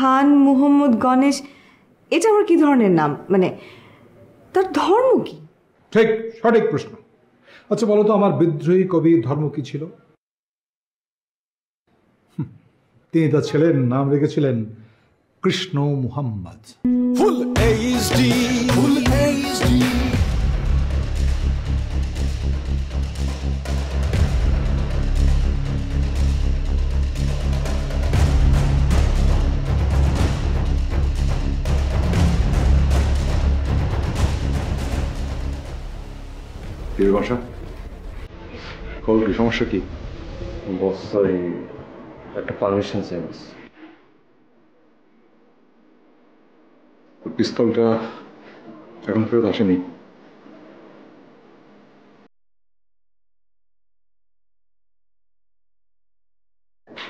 খান মুহাম্মদ গণেশ, এটা আবার কি ধরনের নাম? মানে তার ধর্ম কি? ঠিক, সঠিক প্রশ্ন। আচ্ছা বলো তো, আমার বিদ্রোহী কবির ধর্ম কি ছিল? তিনি তার ছেলের নাম রেখেছিলেন Krishna Muhammad. Full HD, full HD. বাসা খবর কি? সমস্যা কি? বস একটা পারমিশন চাই বস। পিস্তলটা এখন ফেরত আসেনি।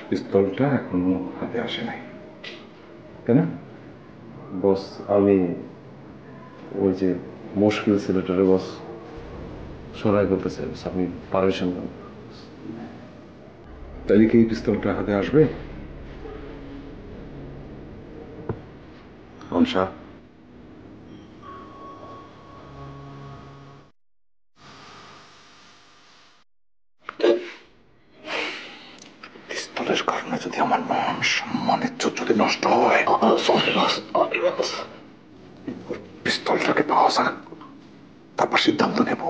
পিস্তলটা এখনো হাতে আসে নাই, তাই না? বস আমি ওই যে মুশকিল ছেলেটারে বস সরাই করতে চাই, আপনি পারমিশন দেন। তাইলে কি এই পিস্তলটা হাতে আসবে? শাহ, পিস্তলের কারণে যদি আমার মান সম্মানের যদি নষ্ট হয়, পিস্তলটাকে পাওয়া যাক, তারপর সিদ্ধান্ত নেব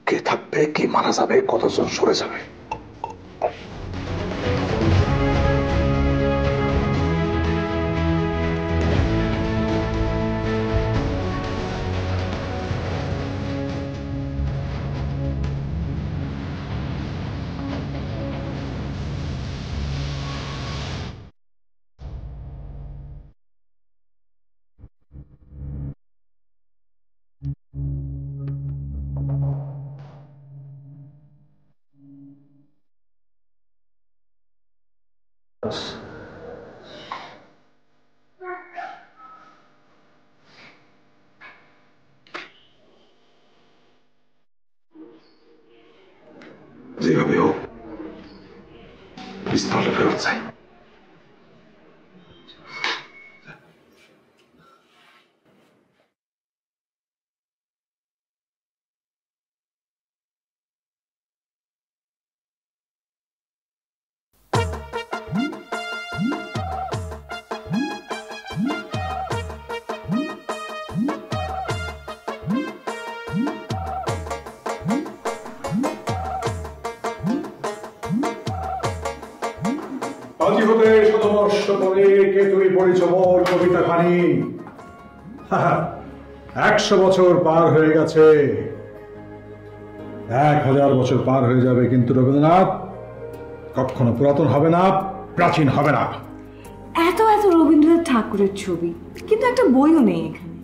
কে থাকবে, কে মারা যাবে, কতজন সরে যাবে। যেভাবে হোক পিস্তলটা ফেরত চাই। আজি হতে শতবর্ষ পরে কে তুমি পড়েছ মোর কবিতা খানি। 100 বছর পার হয়ে গেছে, 1000 বছর পার হয়ে যাবে, কিন্তু রবীন্দ্রনাথ কখনো পুরাতন হবে না, প্রাচীন হবে না। এত এত রবীন্দ্রনাথ ঠাকুরের ছবি, কিন্তু একটা বইও নেই এখানে।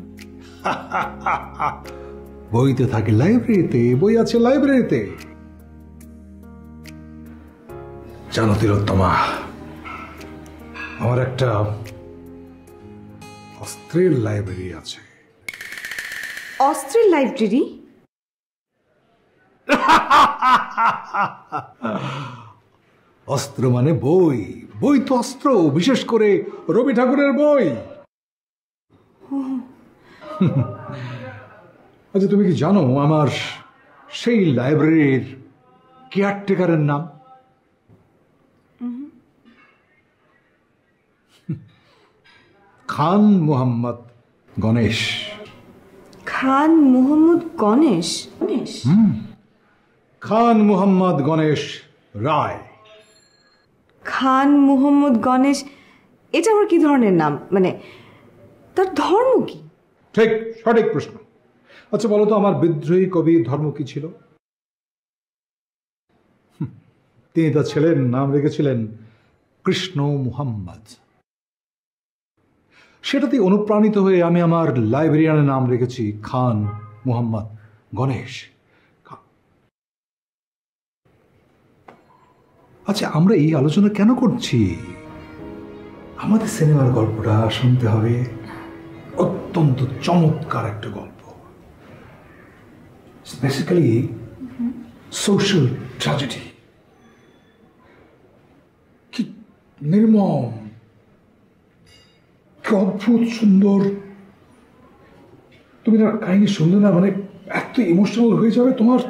বইতে থাকে লাইব্রেরিতে, বই আছে লাইব্রেরিতে। জানো তিলোত্তমা, আমার একটা অস্ত্রের লাইব্রেরি আছে। অস্ত্রের লাইব্রেরি? অস্ত্র মানে বই, বই তো অস্ত্র, বিশেষ করে রবি ঠাকুরের বই। আচ্ছা তুমি কি জানো আমার সেই লাইব্রেরির কেয়ারটেকারের নাম? খান মুহাম্মদ গণেশ। খান মুহাম্মদ গণেশ? খান মুহাম্মদ গণেশ রায়। খান মুহাম্মদ গণেশ, এটা আবার কি ধরনের নাম? মানে তার ধর্ম কি? ঠিক, সঠিক প্রশ্ন। আচ্ছা বলো তো, আমার বিদ্রোহী কবির ধর্ম কি ছিল? তিনি তার ছেলের নাম রেখেছিলেন কৃষ্ণ মুহাম্মদ। সেটাতে অনুপ্রাণিত হয়ে আমি আমার লাইব্রেরিয়ানের নাম রেখেছি খান মুহাম্মদ গণেশ। আচ্ছা আমরা এই আলোচনা কেন করছি? আমাদের সিনেমার গল্পটা শুনতে হবে, অত্যন্ত চমৎকার একটা গল্প। Basically social tragedy. কি নির্মম, কি অদ্ভুত সুন্দর। তুমি না কাহিনী শুনলে না মানে এত ইমোশনাল হয়ে যাবে, তোমার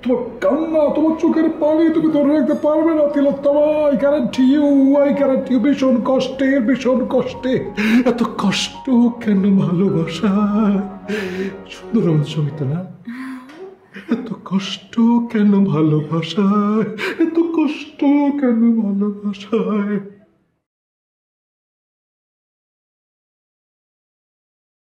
তোমার কান্না, তোমার চোখের পানি তুমি ধরে রাখতে পারবে না তিলোত্তমা। আই গ্যারান্টি ইউ, ভীষণ কষ্টের, ভীষণ কষ্টে। এত কষ্ট কেন ভালোবাসায়? সুন্দর সঙ্গীত না? এত কষ্ট কেন ভালোবাসায়, এত কষ্ট কেন ভালোবাসায়?